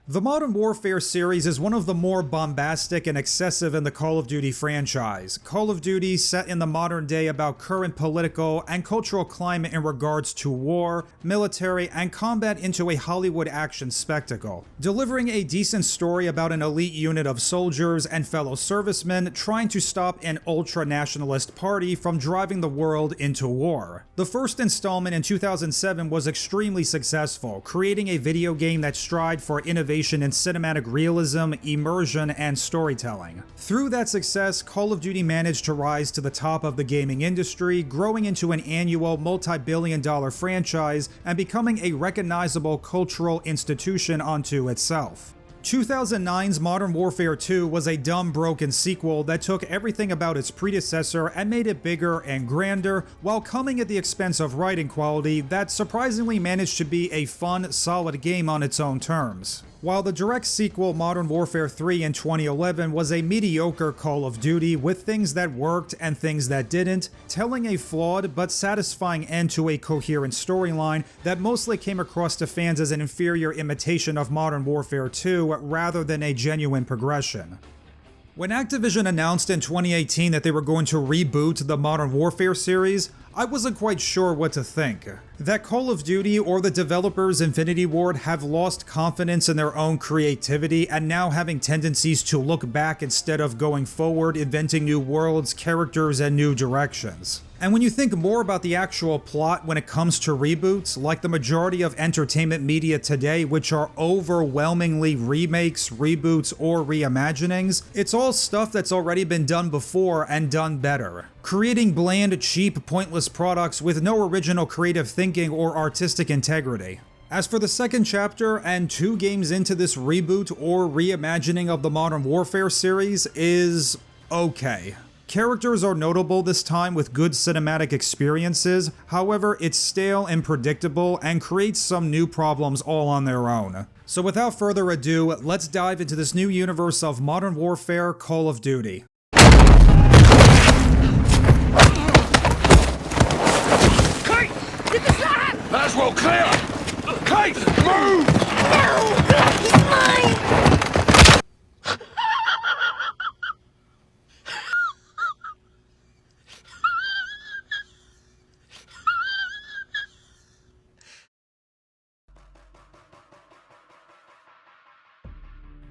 The Modern Warfare series is one of the more bombastic and excessive in the Call of Duty franchise. Call of Duty set in the modern day about current political and cultural climate in regards to war, military, and combat into a Hollywood action spectacle, delivering a decent story about an elite unit of soldiers and fellow servicemen trying to stop an ultra-nationalist party from driving the world into war. The first installment in 2007 was extremely successful, creating a video game that strived for innovation in cinematic realism, immersion, and storytelling. Through that success, Call of Duty managed to rise to the top of the gaming industry, growing into an annual multi-billion-dollar franchise and becoming a recognizable cultural institution unto itself. 2009's Modern Warfare 2 was a dumb, broken sequel that took everything about its predecessor and made it bigger and grander, while coming at the expense of writing quality that surprisingly managed to be a fun, solid game on its own terms. While the direct sequel Modern Warfare 3 in 2011 was a mediocre Call of Duty with things that worked and things that didn't, telling a flawed but satisfying end to a coherent storyline that mostly came across to fans as an inferior imitation of Modern Warfare 2 rather than a genuine progression. When Activision announced in 2018 that they were going to reboot the Modern Warfare series, I wasn't quite sure what to think. That Call of Duty or the developers Infinity Ward have lost confidence in their own creativity and now having tendencies to look back instead of going forward, inventing new worlds, characters, and new directions. And when you think more about the actual plot when it comes to reboots, like the majority of entertainment media today, which are overwhelmingly remakes, reboots, or reimaginings, it's all stuff that's already been done before and done better, creating bland, cheap, pointless products with no original creative thinking or artistic integrity. As for the second chapter and 2 games into this reboot or reimagining of the Modern Warfare series is okay. Characters are notable this time with good cinematic experiences, however it's stale and predictable and creates some new problems all on their own. So without further ado, let's dive into this new universe of Modern Warfare Call of Duty. Kate! Get the shot! Laswell, clear! Kate, move! No! He's mine!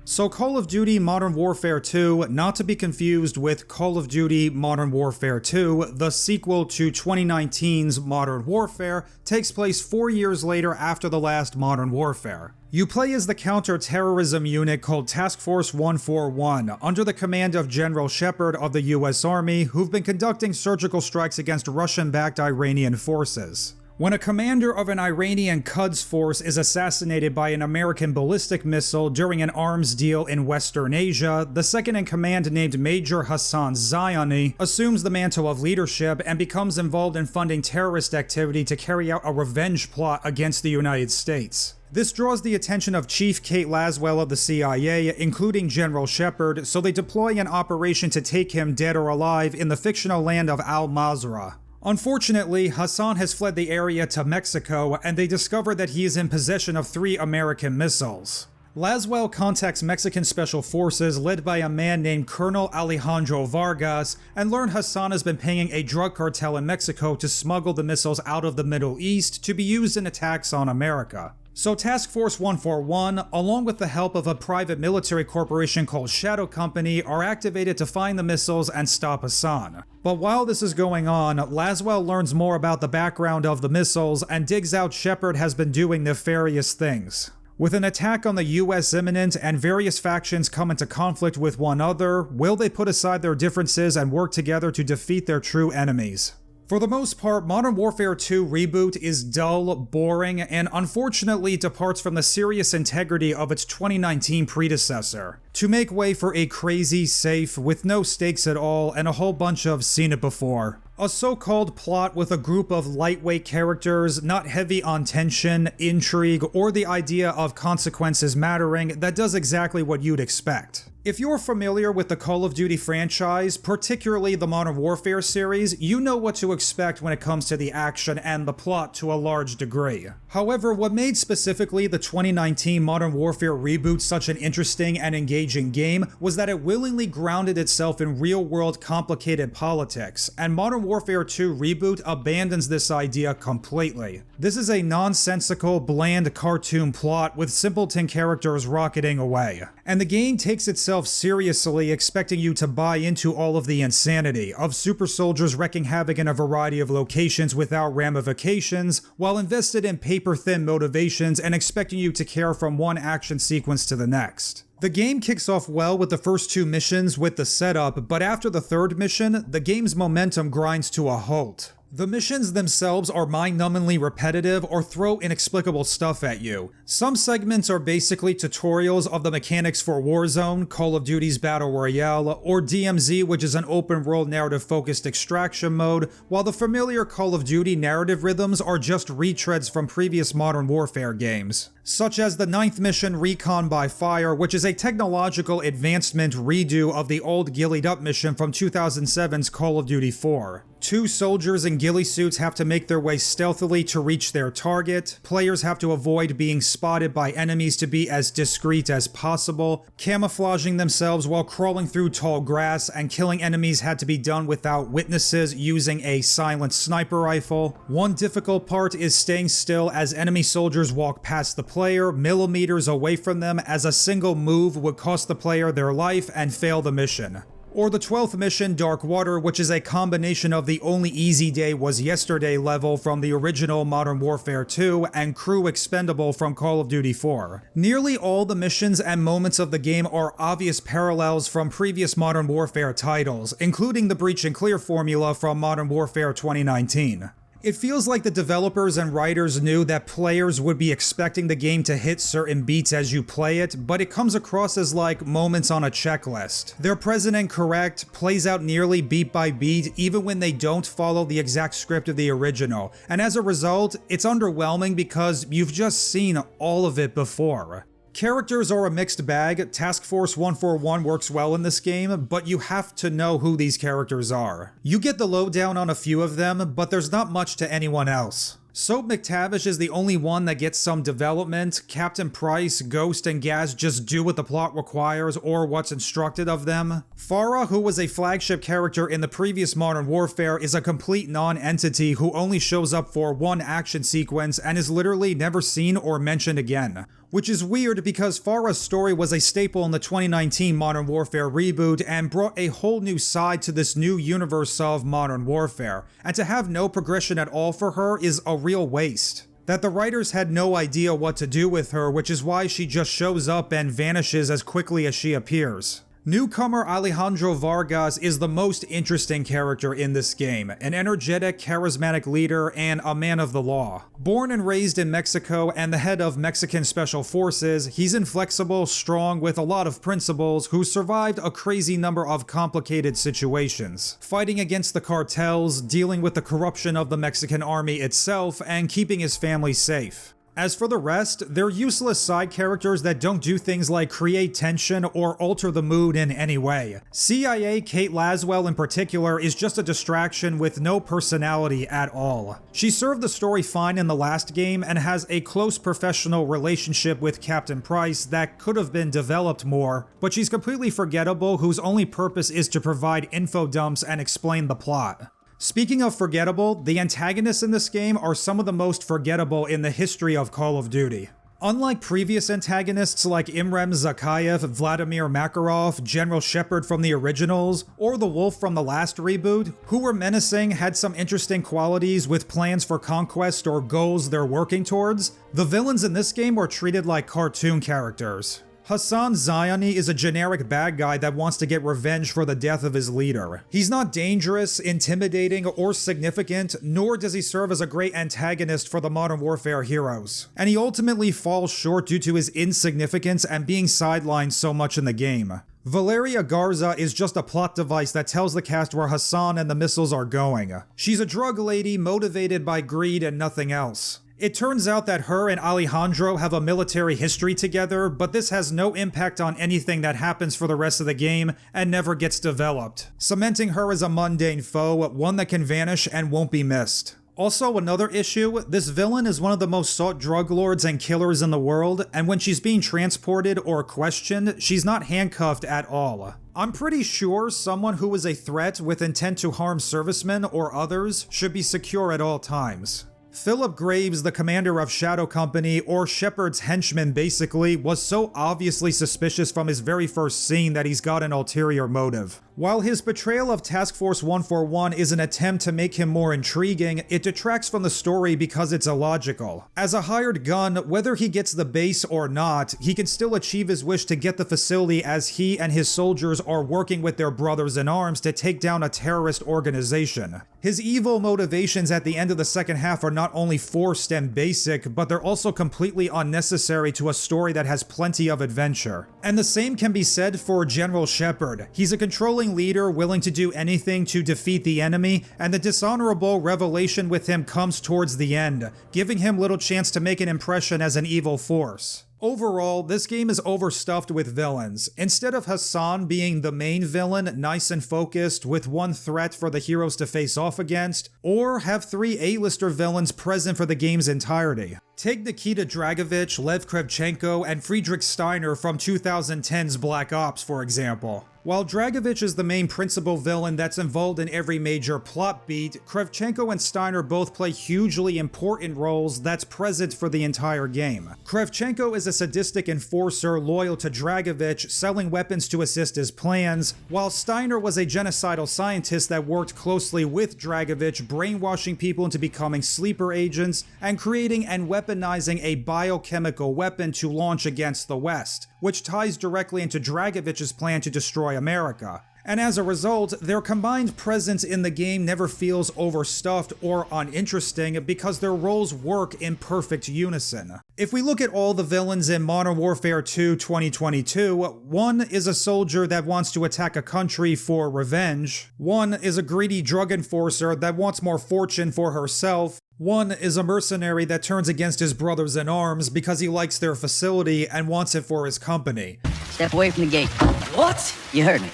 So Call of Duty Modern Warfare 2, not to be confused with Call of Duty Modern Warfare 2, the sequel to 2019's Modern Warfare, takes place 4 years later after the last Modern Warfare. You play as the counter-terrorism unit called Task Force 141, under the command of General Shepard of the US Army, who've been conducting surgical strikes against Russian-backed Iranian forces. When a commander of an Iranian Quds force is assassinated by an American ballistic missile during an arms deal in Western Asia, the second-in-command named Major Hassan Zyani assumes the mantle of leadership and becomes involved in funding terrorist activity to carry out a revenge plot against the United States. This draws the attention of Chief Kate Laswell of the CIA, including General Shepard, so they deploy an operation to take him dead or alive in the fictional land of Al-Mazrah. Unfortunately, Hassan has fled the area to Mexico, and they discover that he is in possession of 3 American missiles. Laswell contacts Mexican Special Forces led by a man named Colonel Alejandro Vargas, and learn Hassan has been paying a drug cartel in Mexico to smuggle the missiles out of the Middle East to be used in attacks on America. So Task Force 141, along with the help of a private military corporation called Shadow Company, are activated to find the missiles and stop Hassan. But while this is going on, Laswell learns more about the background of the missiles and digs out Shepard has been doing nefarious things. With an attack on the US imminent and various factions come into conflict with one another, will they put aside their differences and work together to defeat their true enemies? For the most part, Modern Warfare 2 Reboot is dull, boring, and unfortunately departs from the serious integrity of its 2019 predecessor, to make way for a crazy, safe, with no stakes at all, and a whole bunch of seen it before. A so-called plot with a group of lightweight characters, not heavy on tension, intrigue, or the idea of consequences mattering that does exactly what you'd expect. If you're familiar with the Call of Duty franchise, particularly the Modern Warfare series, you know what to expect when it comes to the action and the plot to a large degree. However, what made specifically the 2019 Modern Warfare Reboot such an interesting and engaging game was that it willingly grounded itself in real-world complicated politics, and Modern Warfare 2 Reboot abandons this idea completely. This is a nonsensical, bland cartoon plot with simpleton characters rocketing away. And the game takes itself seriously, expecting you to buy into all of the insanity of super soldiers wreaking havoc in a variety of locations without ramifications, while invested in paper-thin motivations and expecting you to care from one action sequence to the next. The game kicks off well with the first two missions with the setup, but after the third mission, the game's momentum grinds to a halt. The missions themselves are mind-numbingly repetitive or throw inexplicable stuff at you. Some segments are basically tutorials of the mechanics for Warzone, Call of Duty's Battle Royale, or DMZ, which is an open-world narrative-focused extraction mode, while the familiar Call of Duty narrative rhythms are just retreads from previous Modern Warfare games, such as the 9th mission Recon by Fire, which is a technological advancement redo of the old ghillied-up mission from 2007's Call of Duty 4. Two soldiers in ghillie suits have to make their way stealthily to reach their target. Players have to avoid being spotted by enemies to be as discreet as possible. Camouflaging themselves while crawling through tall grass and killing enemies had to be done without witnesses using a silent sniper rifle. One difficult part is staying still as enemy soldiers walk past the player, millimeters away from them, as a single move would cost the player their life and fail the mission. Or the 12th mission, Dark Water, which is a combination of the Only Easy Day Was Yesterday level from the original Modern Warfare 2 and Crew Expendable from Call of Duty 4. Nearly all the missions and moments of the game are obvious parallels from previous Modern Warfare titles, including the Breach and Clear formula from Modern Warfare 2019. It feels like the developers and writers knew that players would be expecting the game to hit certain beats as you play it, but it comes across as like moments on a checklist. They're present and correct, plays out nearly beat by beat, even when they don't follow the exact script of the original, and as a result, it's underwhelming because you've just seen all of it before. Characters are a mixed bag. Task Force 141 works well in this game, but you have to know who these characters are. You get the lowdown on a few of them, but there's not much to anyone else. Soap McTavish is the only one that gets some development. Captain Price, Ghost, and Gaz just do what the plot requires or what's instructed of them. Farah, who was a flagship character in the previous Modern Warfare, is a complete non-entity who only shows up for one action sequence and is literally never seen or mentioned again. Which is weird because Farah's story was a staple in the 2019 Modern Warfare reboot and brought a whole new side to this new universe of Modern Warfare, and to have no progression at all for her is a real waste. That the writers had no idea what to do with her, which is why she just shows up and vanishes as quickly as she appears. Newcomer Alejandro Vargas is the most interesting character in this game, an energetic, charismatic leader and a man of the law. Born and raised in Mexico and the head of Mexican Special Forces, he's inflexible, strong, with a lot of principles, who survived a crazy number of complicated situations, fighting against the cartels, dealing with the corruption of the Mexican army itself, and keeping his family safe. As for the rest, they're useless side characters that don't do things like create tension or alter the mood in any way. CIA Kate Laswell in particular is just a distraction with no personality at all. She served the story fine in the last game and has a close professional relationship with Captain Price that could have been developed more, but she's completely forgettable, whose only purpose is to provide info dumps and explain the plot. Speaking of forgettable, the antagonists in this game are some of the most forgettable in the history of Call of Duty. Unlike previous antagonists like Imrem Zakhaev, Vladimir Makarov, General Shepard from the originals, or the Wolf from the last reboot, who were menacing, had some interesting qualities with plans for conquest or goals they're working towards, the villains in this game were treated like cartoon characters. Hassan Zyani is a generic bad guy that wants to get revenge for the death of his leader. He's not dangerous, intimidating, or significant, nor does he serve as a great antagonist for the Modern Warfare heroes. And he ultimately falls short due to his insignificance and being sidelined so much in the game. Valeria Garza is just a plot device that tells the cast where Hassan and the missiles are going. She's a drug lady motivated by greed and nothing else. It turns out that her and Alejandro have a military history together, but this has no impact on anything that happens for the rest of the game and never gets developed, cementing her as a mundane foe, one that can vanish and won't be missed. Also, another issue, this villain is one of the most sought drug lords and killers in the world, and when she's being transported or questioned, she's not handcuffed at all. I'm pretty sure someone who is a threat with intent to harm servicemen or others should be secure at all times. Philip Graves, the commander of Shadow Company, or Shepard's henchman basically, was so obviously suspicious from his very first scene that he's got an ulterior motive. While his betrayal of Task Force 141 is an attempt to make him more intriguing, it detracts from the story because it's illogical. As a hired gun, whether he gets the base or not, he can still achieve his wish to get the facility as he and his soldiers are working with their brothers in arms to take down a terrorist organization. His evil motivations at the end of the second half are not only forced and basic, but they're also completely unnecessary to a story that has plenty of adventure. And the same can be said for General Shepard. He's a controlling leader willing to do anything to defeat the enemy, and the dishonorable revelation with him comes towards the end, giving him little chance to make an impression as an evil force. Overall, this game is overstuffed with villains. Instead of Hassan being the main villain, nice and focused, with one threat for the heroes to face off against, or have 3 A-lister villains present for the game's entirety. Take Nikita Dragovich, Lev Kravchenko, and Friedrich Steiner from 2010's Black Ops, for example. While Dragovich is the main principal villain that's involved in every major plot beat, Kravchenko and Steiner both play hugely important roles that's present for the entire game. Kravchenko is a sadistic enforcer loyal to Dragovich, selling weapons to assist his plans, while Steiner was a genocidal scientist that worked closely with Dragovich, brainwashing people into becoming sleeper agents and creating and weaponizing a biochemical weapon to launch against the West, which ties directly into Dragovich's plan to destroy America. And as a result, their combined presence in the game never feels overstuffed or uninteresting because their roles work in perfect unison. If we look at all the villains in Modern Warfare 2 2022, one is a soldier that wants to attack a country for revenge, one is a greedy drug enforcer that wants more fortune for herself, one is a mercenary that turns against his brothers in arms because he likes their facility and wants it for his company. Step away from the gate. What? You heard me.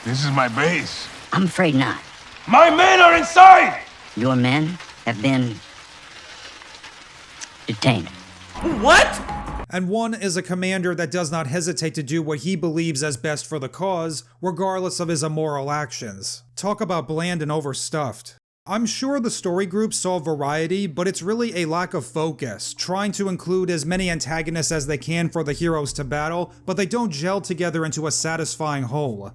This is my base. I'm afraid not. My men are inside! Your men have been detained. What? And one is a commander that does not hesitate to do what he believes as best for the cause, regardless of his immoral actions. Talk about bland and overstuffed. I'm sure the story groups saw variety, but it's really a lack of focus, trying to include as many antagonists as they can for the heroes to battle, but they don't gel together into a satisfying whole.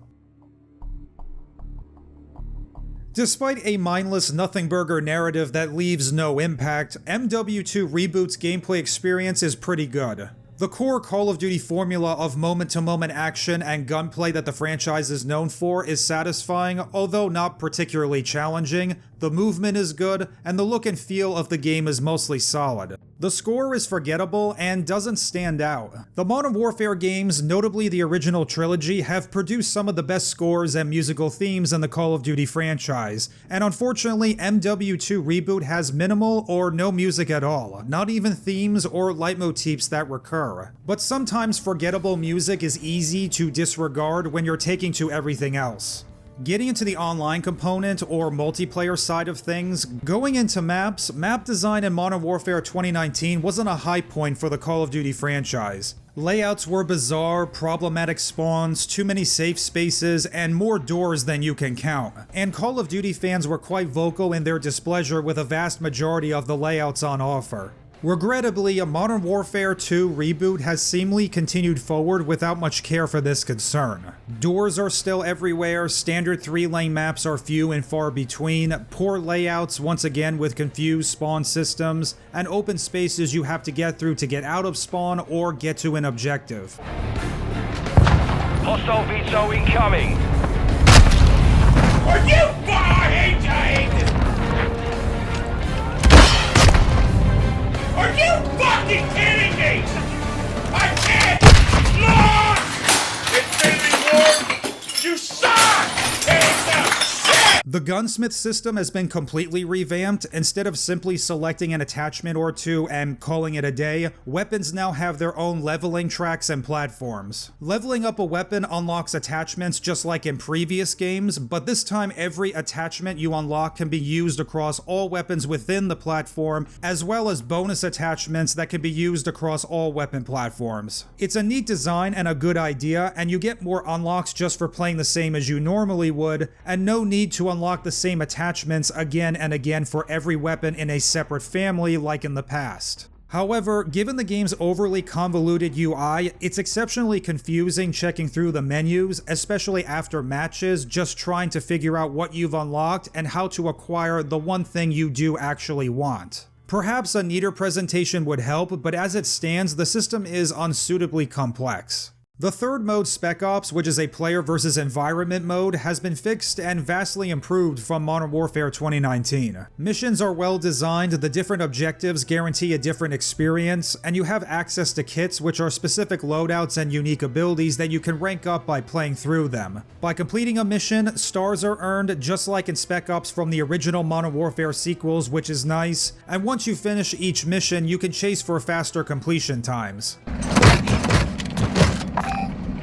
Despite a mindless nothing burger narrative that leaves no impact, MW2 Reboot's gameplay experience is pretty good. The core Call of Duty formula of moment-to-moment action and gunplay that the franchise is known for is satisfying, although not particularly challenging, the movement is good, and the look and feel of the game is mostly solid. The score is forgettable and doesn't stand out. The Modern Warfare games, notably the original trilogy, have produced some of the best scores and musical themes in the Call of Duty franchise, and unfortunately MW2 Reboot has minimal or no music at all, not even themes or leitmotifs that recur. But sometimes forgettable music is easy to disregard when you're taking to everything else. Getting into the online component or multiplayer side of things, going into maps, map design in Modern Warfare 2019 wasn't a high point for the Call of Duty franchise. Layouts were bizarre, problematic spawns, too many safe spaces, and more doors than you can count. And Call of Duty fans were quite vocal in their displeasure with a vast majority of the layouts on offer. Regrettably, Modern Warfare 2 Reboot has seemingly continued forward without much care for this concern. Doors are still everywhere, standard 3-lane maps are few and far between, poor layouts once again with confused spawn systems, and open spaces you have to get through to get out of spawn or get to an objective. Hostile VTOL incoming! Are you I hate this! Are you fucking kidding me? I can't! Lord! Infinity War! You suck! Shit! The gunsmith system has been completely revamped. Instead of simply selecting an attachment or two and calling it a day, weapons now have their own leveling tracks and platforms. Leveling up a weapon unlocks attachments just like in previous games, but this time every attachment you unlock can be used across all weapons within the platform, as well as bonus attachments that can be used across all weapon platforms. It's a neat design and a good idea, and you get more unlocks just for playing the same as you normally would, and no need to unlock the same attachments again and again for every weapon in a separate family like in the past. However, given the game's overly convoluted UI, it's exceptionally confusing checking through the menus, especially after matches, just trying to figure out what you've unlocked and how to acquire the one thing you do actually want. Perhaps a neater presentation would help, but as it stands, the system is unsuitably complex. The third mode, Spec Ops, which is a player versus environment mode, has been fixed and vastly improved from Modern Warfare 2019. Missions are well designed, the different objectives guarantee a different experience, and you have access to kits which are specific loadouts and unique abilities that you can rank up by playing through them. By completing a mission, stars are earned just like in Spec Ops from the original Modern Warfare sequels, which is nice, and once you finish each mission, you can chase for faster completion times.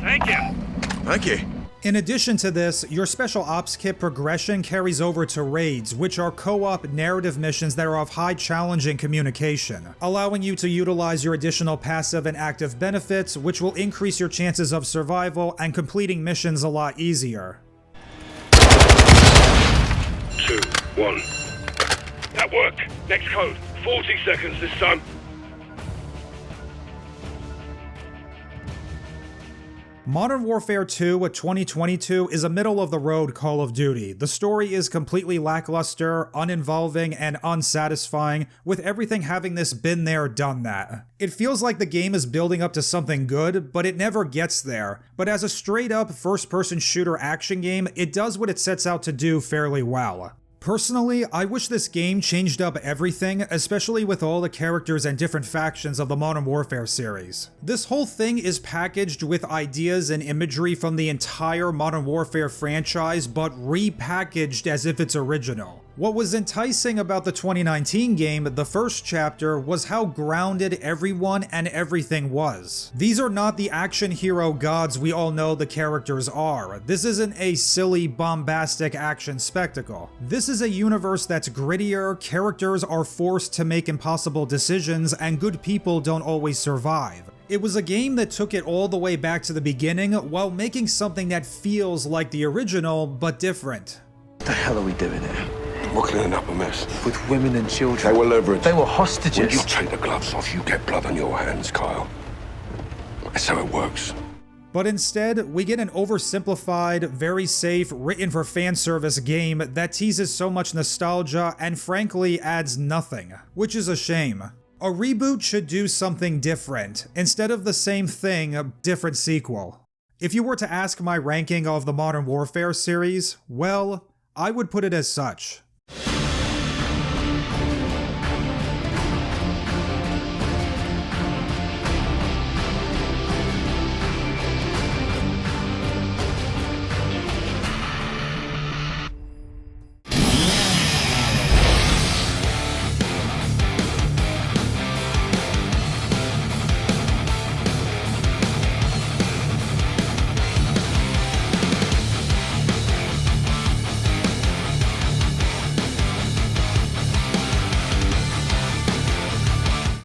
Thank you. Thank you. In addition to this, your Special Ops Kit progression carries over to raids, which are co-op narrative missions that are of high challenge and communication, allowing you to utilize your additional passive and active benefits, which will increase your chances of survival and completing missions a lot easier. 2, 1. That worked. Next code. 40 seconds this time. Modern Warfare 2 2022 is a middle-of-the-road Call of Duty. The story is completely lackluster, uninvolving, and unsatisfying, with everything having this been there, done that. It feels like the game is building up to something good, but it never gets there. But as a straight-up first-person shooter action game, it does what it sets out to do fairly well. Personally, I wish this game changed up everything, especially with all the characters and different factions of the Modern Warfare series. This whole thing is packaged with ideas and imagery from the entire Modern Warfare franchise, but repackaged as if it's original. What was enticing about the 2019 game, the first chapter, was how grounded everyone and everything was. These are not the action hero gods we all know the characters are. This isn't a silly, bombastic action spectacle. This is a universe that's grittier, characters are forced to make impossible decisions, and good people don't always survive. It was a game that took it all the way back to the beginning while making something that feels like the original, but different. What the hell are we doing here? We're cleaning up a mess. With women and children. They were leveraged. They were hostages. When you take the gloves off, you get blood on your hands, Kyle. That's how it works. But instead, we get an oversimplified, very safe, written for fan service game that teases so much nostalgia and frankly adds nothing, which is a shame. A reboot should do something different, instead of the same thing, a different sequel. If you were to ask my ranking of the Modern Warfare series, well, I would put it as such.